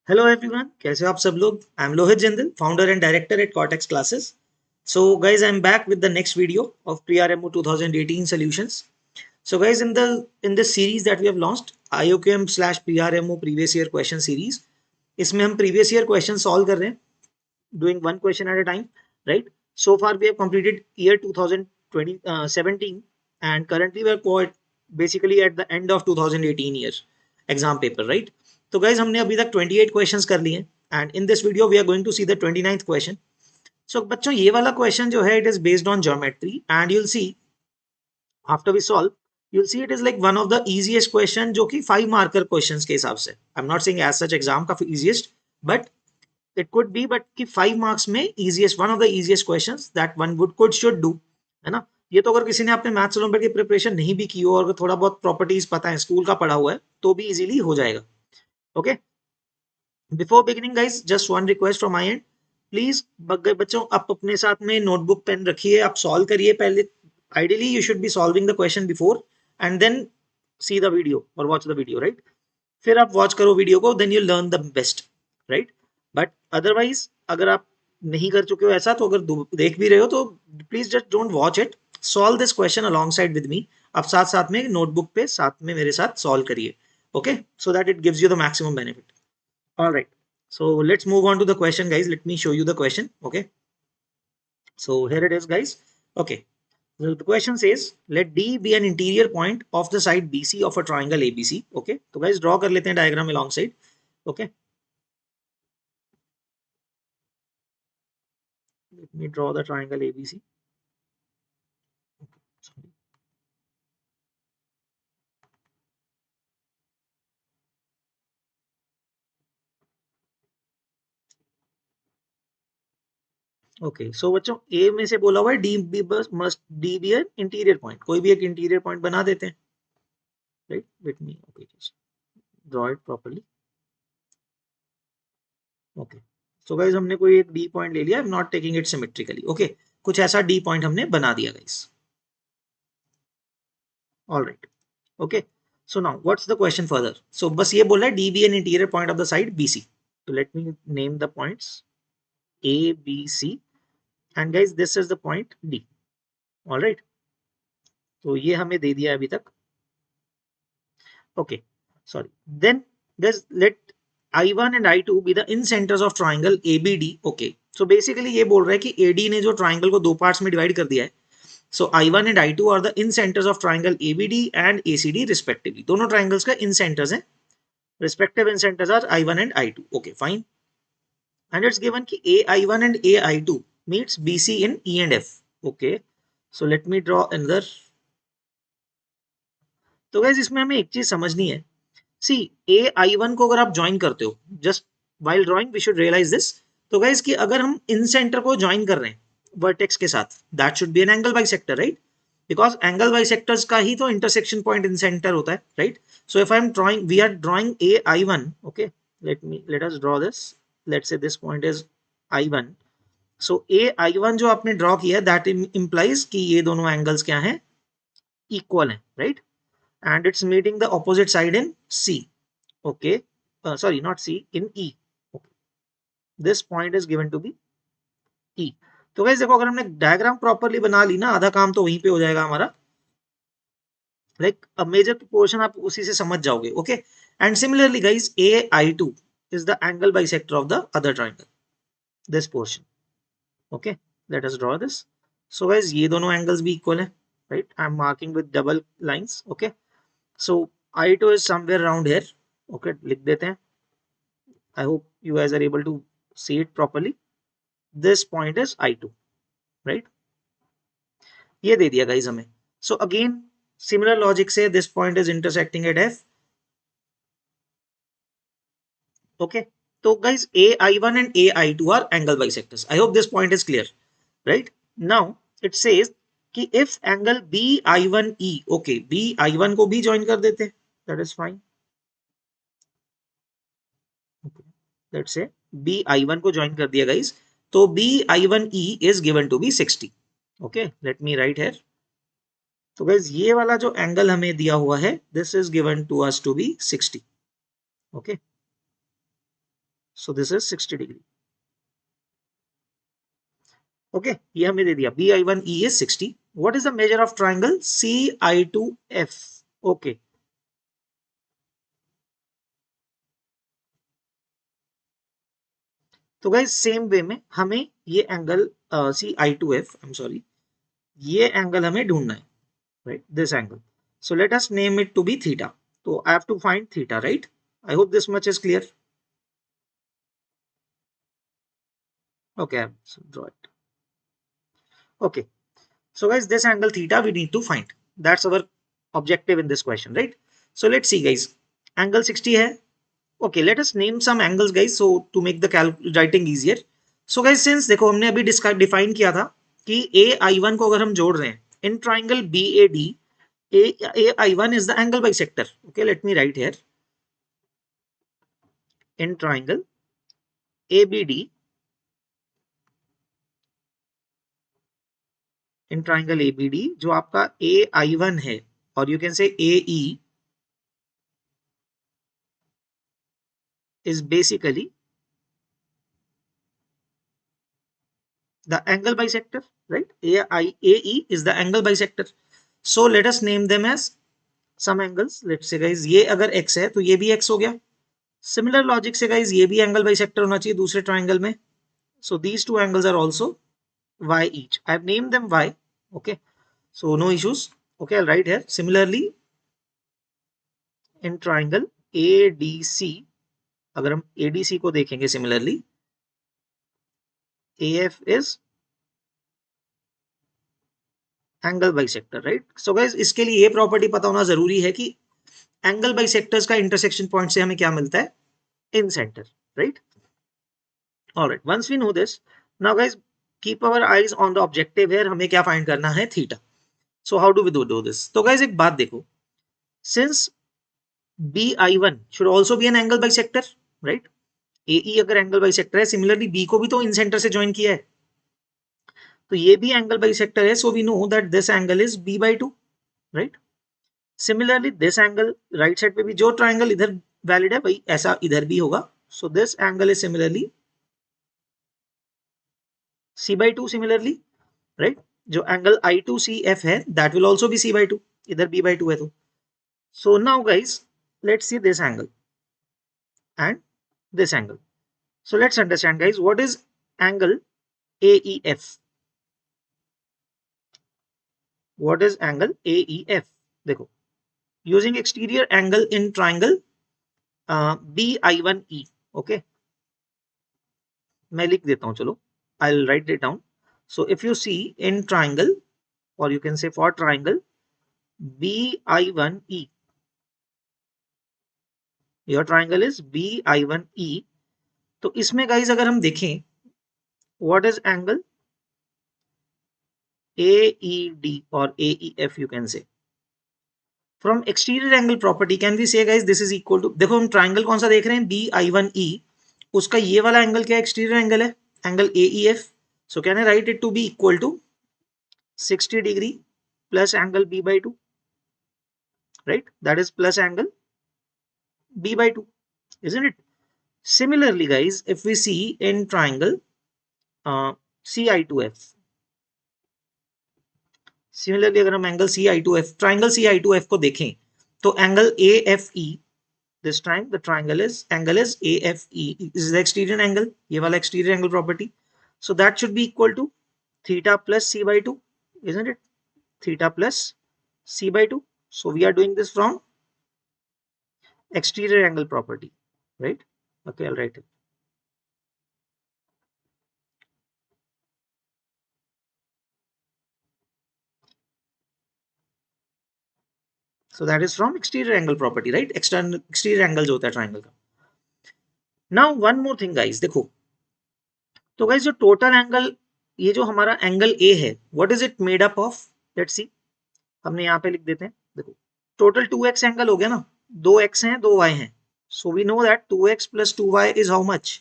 Hello everyone, कैसे हो आप सब लोग। I am Lohit Jindal, founder and director at cortex classes. So guys, I'm back with the next video of PRMO 2018 solutions. So guys, in this series that we have launched, IOQM slash PRMO previous year question series, इसमें हम previous year question solve कर रहे हैं, doing one question at a time, right? So far we have completed year 2017 and currently we are quite basically at the end of 2018 year exam paper, right? तो guys, हमने अभी तक 28 questions कर लिए हैं and in this video we are going to see the 29th question. So बच्चों, ये वाला question जो है, it is based on geometry and you'll see after we solve, you'll see it is like one of the easiest question जो कि 5 marker questions के हिसाब से. I'm not saying as such exam का easiest, but it could be, but कि 5 marks में easiest, one of the easiest questions that one would could should do, है ना. ये तो अगर किसी ने अपने मैथ्स ओलंपियाड की प्रिपरेशन नहीं भी की हो और थोड़ा बहुत प्रॉपर्टीज पता है, स्कूल का पढ़ा हुआ है, तो भी इजीली हो जाएगा. Okay, before beginning guys, just one request from my and, please बच्चों आप अपने साथ में नोटबुक पेन रखिए, आप सॉल्व करिए पहले. Ideally you should be solving the question before and then see the video और वॉच द वीडियो, राइट. फिर आप वॉच करो वीडियो को, then you learn the best, right. But otherwise अगर आप नहीं कर चुके हो ऐसा, तो अगर देख भी रहे हो तो please just don't watch it, solve this question along side with me. आप साथ साथ में नोटबुक पे साथ में मेरे साथ सॉल्व करिए, okay, so that it gives you the maximum benefit. All right. So let's move on to the question, guys. Let me show you the question. Okay. So here it is, guys. Okay. So the question says, let D be an interior point of the side BC of a triangle ABC. Okay. So guys, draw कर लेते हैं diagram alongside. Okay. Let me draw the triangle ABC. Sorry. Okay, so बच्चों A में से बोला हुआ है D be बस must D be an interior point, कोई भी एक इंटीरियर पॉइंट बना देते हैं, right. Let me okay just draw it properly. Okay, so guys हमने कोई एक डी पॉइंट ले लिया, I am not taking it symmetrically. Okay, कुछ ऐसा डी पॉइंट हमने बना दिया guys. All right. Okay, so now what's the question further. So बस ये बोल रहा है D be an interior point of the side B C. तो let me name the points A B C and guys this is the point D. All right, तो ये हमें दे दिया अभी तक. Okay, sorry. Then guys let I1 and I2 be the incenters of triangle ABD. Okay, so basically ये बोल रहा है कि AD ने जो ट्राइंगल को दो पार्ट्स में डिवाइड कर दिया है. So I1 and I2 are the incenters of triangle ABD and ACD respectively. दोनों triangles का incenters हैं. Respective incenters are I1 and I2. Okay, fine. And it's given कि AI1 and AI2 meets BC in E and F. Okay, so let me draw another. तो guys इसमें हमें एक चीज समझनी है. सी AI1 को अगर आप ज्वाइन करते हो, just while drawing we should realise this. तो गाइस कि अगर हम इन सेंटर को ज्वाइन कर रहे हैं वर्टेक्स के साथ, that should be an angle bisector, right. Because angle bisectors का ही तो इंटरसेक्शन पॉइंट इन सेंटर होता है, right. So if I am drawing, we are drawing AI1. Okay, let us draw this. Let's say this point is I1. So AI1 जो आपने draw किया, that implies कि ये दोनों एंगल्स क्या हैं, इक्वल हैं, right. And it's meeting the opposite side in C. Okay, sorry, not C, in E. Okay. This point is given to be E. तो guys देखो, अगर हमने डायग्राम प्रॉपरली बना ली ना, आधा काम तो वहीं पे हो जाएगा हमारा. लाइक अ मेजर पोर्शन आप उसी से समझ जाओगे. Okay, and similarly guys AI2 is the angle bisector of the other triangle, this portion. Okay, let us draw this. So guys ये दोनों angles भी equal है, right. I'm marking with double lines. Okay, so I2 is somewhere around here. Okay, लिख देते हैं. I hope you guys are able to see it properly. This point is I2, right. ये दे दिया guys हमें. So again similar logic से this point is intersecting at F. Okay, so guys AI1 and AI2 are angle bisectors. I hope this point is clear, right. Now it says कि if angle BI1E, okay, BI1 को भी join कर देते हैं, that is fine. Okay, let's say BI1 को join कर दिया guys, तो BI1E is given to be 60. Okay, let me write here. तो गाइज ये वाला जो एंगल हमें दिया हुआ है, this is given to us to be 60. Okay, so this is 60 degree. Okay, ये हमें दे दिया BI1E is 60. What is the measure of triangle CI2F? Okay, तो गाइस सेम वे में हमें ये angle CI2F, I am sorry, ये angle हमें ढूंढना है, right, this angle. So let us name it to be theta. तो I have to find theta, right? I hope this much is clear. Okay, draw it. Okay, so guys, this angle theta we need to find. That's our objective in this question, right? So let's see, guys. Angle 60 है. Okay, let us name some angles, guys, so to make the writing easier. So guys, since देखो हमने अभी define किया था कि AI1 को अगर हम जोड़ रहे हैं in triangle BAD, AI1 is the angle bisector. Okay, let me write here. In triangle ABD, in triangle ABD जो आपका AI1 है, और you can say AE is basically the angle bisector, right? AE is the angle bisector. So let us name them as some angles. Let's say guys, ये अगर x है तो ये भी x हो गया. Similar logic से guys, ये भी angle bisector होना चाहिए दूसरे triangle में. So these two angles are also y each. I have named them y. Okay, so no issues. Okay, I'll write here. Similarly, in triangle ADC, अगर हम ADC को देखेंगे similarly, AF is angle bisector, right? So guys, इसके लिए ये property पता होना जरूरी है कि एंगल बाइसेक्टर्स का इंटरसेक्शन पॉइंट से हमें क्या मिलता है? Incentre, right? All right, once we know this, now guys keep our eyes on the objective here. हमें क्या फाइंड करना है? Theta. So how do we do this? तो गाइस एक बात देखो, since BI1 should also be an angle bisector, right? AE अगर angle bisector है, सिमिलरली B को भी तो इन सेंटर से ज्वाइन किया है, तो ये भी एंगल बाइसेक्टर है. So we know that this angle is B/2, right? Similarly this angle, right side पे भी जो ट्राइंगल इधर वैलिड है वही ऐसा इधर भी होगा. So this angle is similarly C/2. Similarly, right, जो एंगल I2CF है that will also be C/2, इधर B/2 है तो. So now guys, let's see this angle and this angle. So let's understand guys, what is angle AEF? What is angle AEF? देखो, using exterior angle in triangle BI1E. Okay, मैं लिख देता हूं, चलो, I'll write it down. So if you see in triangle, or you can say for triangle BI1E, your triangle is BI1E. तो इसमें guys अगर हम देखें, what is angle AED or AEF, you can say. From exterior angle property can we say guys this is equal to, देखो हम triangle कौन सा देख रहे हैं? BI1E. उसका ये वाला एंगल क्या एक्सटीरियर एंगल है? Angle AEF. So can I write it to be equal to 60 degree plus angle B/2, right? That is plus angle B/2, isn't it? Similarly guys, if we see in triangle CI2F, similarly अगर हम angle CI2F, triangle CI2F को देखें तो angle AFE, this time the triangle is angle is AFE, is the exterior angle, ये वाला exterior angle property. So that should be equal to theta plus C/2, isn't it? Theta plus C/2. So we are doing this from exterior angle property, right? Okay, I'll write it. So that is from exterior angle property, right? Exterior angles होता है triangle का. Now one more thing guys, देखो, तो guys जो total angle, ये जो हमारा angle A है, what is it made up of? Let's see. हमने यहाँ पे लिख देते हैं. देखो, टोटल 2x एंगल हो गया ना, 2x हैं 2y हैं. So we know that 2x plus 2y is how much?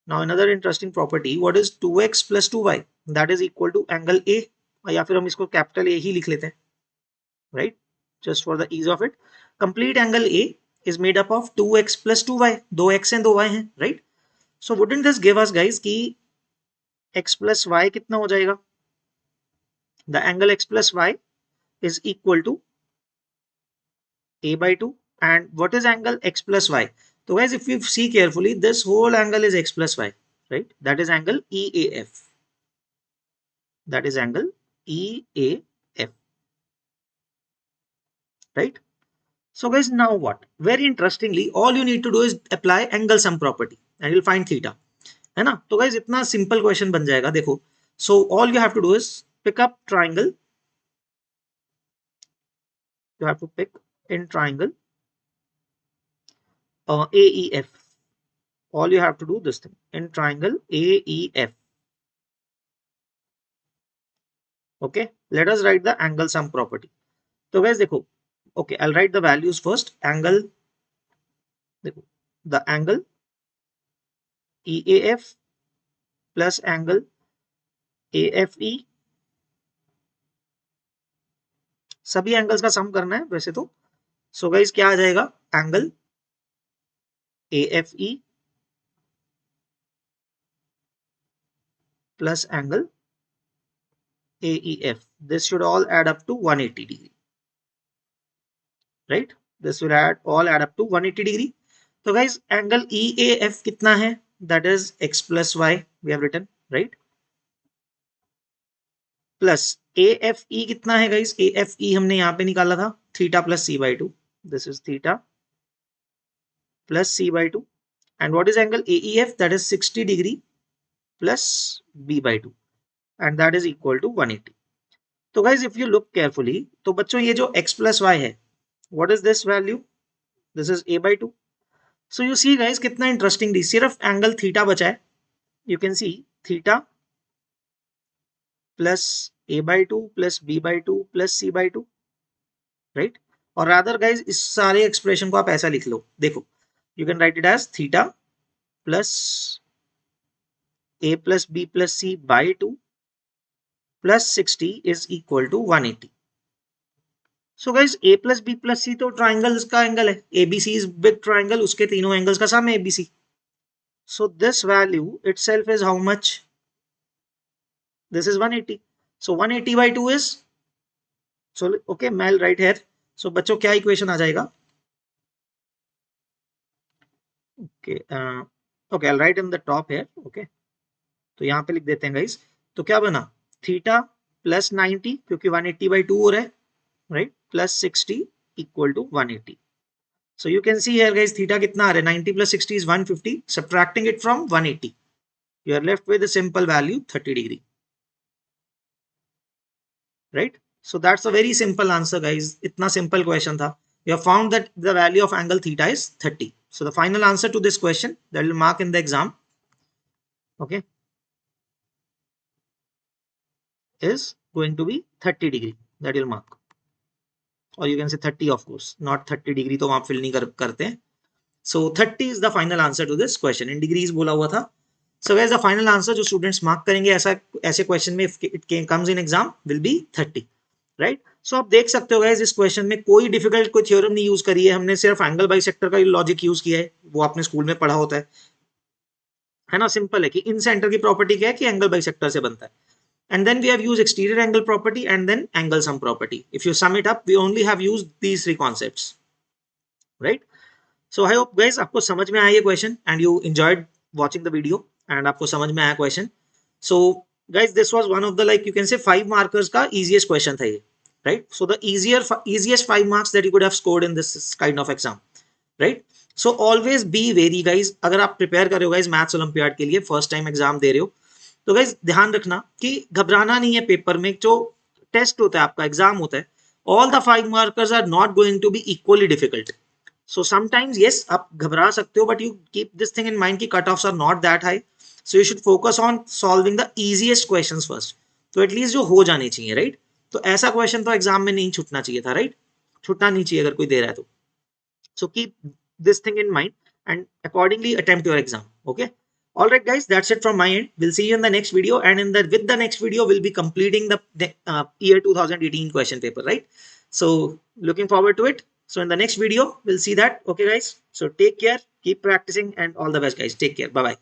Now another interesting property, what is 2x plus 2y? That is equal to angle A, या फिर हम इसको कैपिटल A ही लिख लेते हैं, right? Just for the ease of it, complete angle A is made up of 2x plus 2y, 2x and 2y हैं, right? So wouldn't this give us guys कि x plus y कितना हो जाएगा? The angle x plus y is equal to a by 2. And what is angle x plus y? So guys, if you see carefully, this whole angle is x plus y, right? That is angle EAF. That is angle EAF, right? So guys, now what? Very interestingly, all you need to do is apply angle sum property and you'll find theta. है ना? तो guys, इतना simple question बन जाएगा, देखो. So all you have to do is pick up triangle. You have to pick in triangle AEF. All you have to do this thing in triangle AEF. Okay, let us write the angle sum property. So guys, देखो, okay, I'll write the values first. Angle, देखो, the angle EAF plus angle AFE, सभी angles का सम करना है वैसे तो. So guys क्या आ जाएगा? Angle AFE plus angle AEF. This should all add up to 180 degree, right? This will all add up to 180 degree. So guys, angle EAF कितना है? That is x plus y we have written, right? Plus AFE कितना है guys? AFE हमने यहाँ पे निकाला था theta plus c by 2. This is theta plus c by 2. And what is angle AEF? That is 60 degree plus b by 2. And that is equal to 180. तो guys, if you look carefully, तो बच्चों ये जो x plus y है, what is this value? This is a by 2. So you see guys, कितना interestingly सिर्फ angle theta बचा है. You can see theta plus a by 2 plus b by 2 plus c by 2, right? और rather guys, इस सारे expression को आप ऐसा लिख लो, देखो, you can write it as theta plus a plus b plus c by 2 plus 60 is equal to 180. So guys, a plus b plus c तो triangle का एंगल है, ABC is big triangle, उसके तीनों एंगल्स का सम है ABC. So this value itself is how much? This is 180. So 180 by 2 is, so okay, I'll write here. So बच्चों क्या equation आ जाएगा? Okay, okay, I'll write in the top here. Okay, तो यहाँ पे लिख देते हैं guys. तो क्या बना? थीटा प्लस 90 क्योंकि 180 by 2 हो रहा है, right? Plus 60 equal to 180. So you can see here guys, theta कितना आ रहा है? 90 plus 60 is 150. Subtracting it from 180, you are left with a simple value 30 degree, right? So that's a very simple answer guys. इतना simple question था. You have found that the value of angle theta is 30. So the final answer to this question that will mark in the exam, okay, is going to be 30 degree. That will mark. Or you can say 30 of course, not 30 degree तो वहां fill नहीं करते हैं. So 30 is the final answer to this question. In degrees बोला हुआ था. So guys, the final answer जो students mark करेंगे ऐसे question में if it comes in exam will be 30, right? So आप देख सकते हो guys, इस question में कोई difficult कोई theorem नहीं use करी है हमने, सिर्फ angle bisector का logic use किया है, वो आपने स्कूल में पढ़ा होता है ना? सिंपल है कि इन सेंटर की प्रॉपर्टी क्या है कि एंगल बाइसेक्टर से बनता है. And then we have used exterior angle property and then angle sum property. If you sum it up, we only have used these three concepts, right? So I hope guys आपको समझ में आया ये question and you enjoyed watching the video and आपको समझ में आया question. So guys, this was one of the, like you can say, 5 markers का easiest question था ये, right? So the easiest 5 marks that you could have scored in this kind of exam, right? So always be wary guys. अगर आप prepare कर रहे हो guys maths olympiad के लिए, फर्स्ट टाइम एग्जाम दे रहे हो, तो गाइज ध्यान रखना कि घबराना नहीं है. पेपर में जो टेस्ट होता है आपका, एग्जाम होता है, all the 5 markers are not going to be equally difficult. So sometimes yes आप घबरा सकते हो, but you keep this thing in mind कि cutoffs are not that high. So you should focus on solving the easiest questions first. तो at least जो हो जाने चाहिए, राइट? तो ऐसा क्वेश्चन तो एग्जाम में नहीं छूटना चाहिए था, राइट? छूटना नहीं चाहिए अगर कोई दे रहा है तो. So keep this thing in mind and accordingly attempt your exam. Okay, all right guys, that's it from my end. We'll see you in the next video, and with the next video we'll be completing the year 2018 question paper, right? So looking forward to it. So in the next video, we'll see that. Okay, guys. So take care, keep practicing, and all the best, guys. Take care. Bye bye.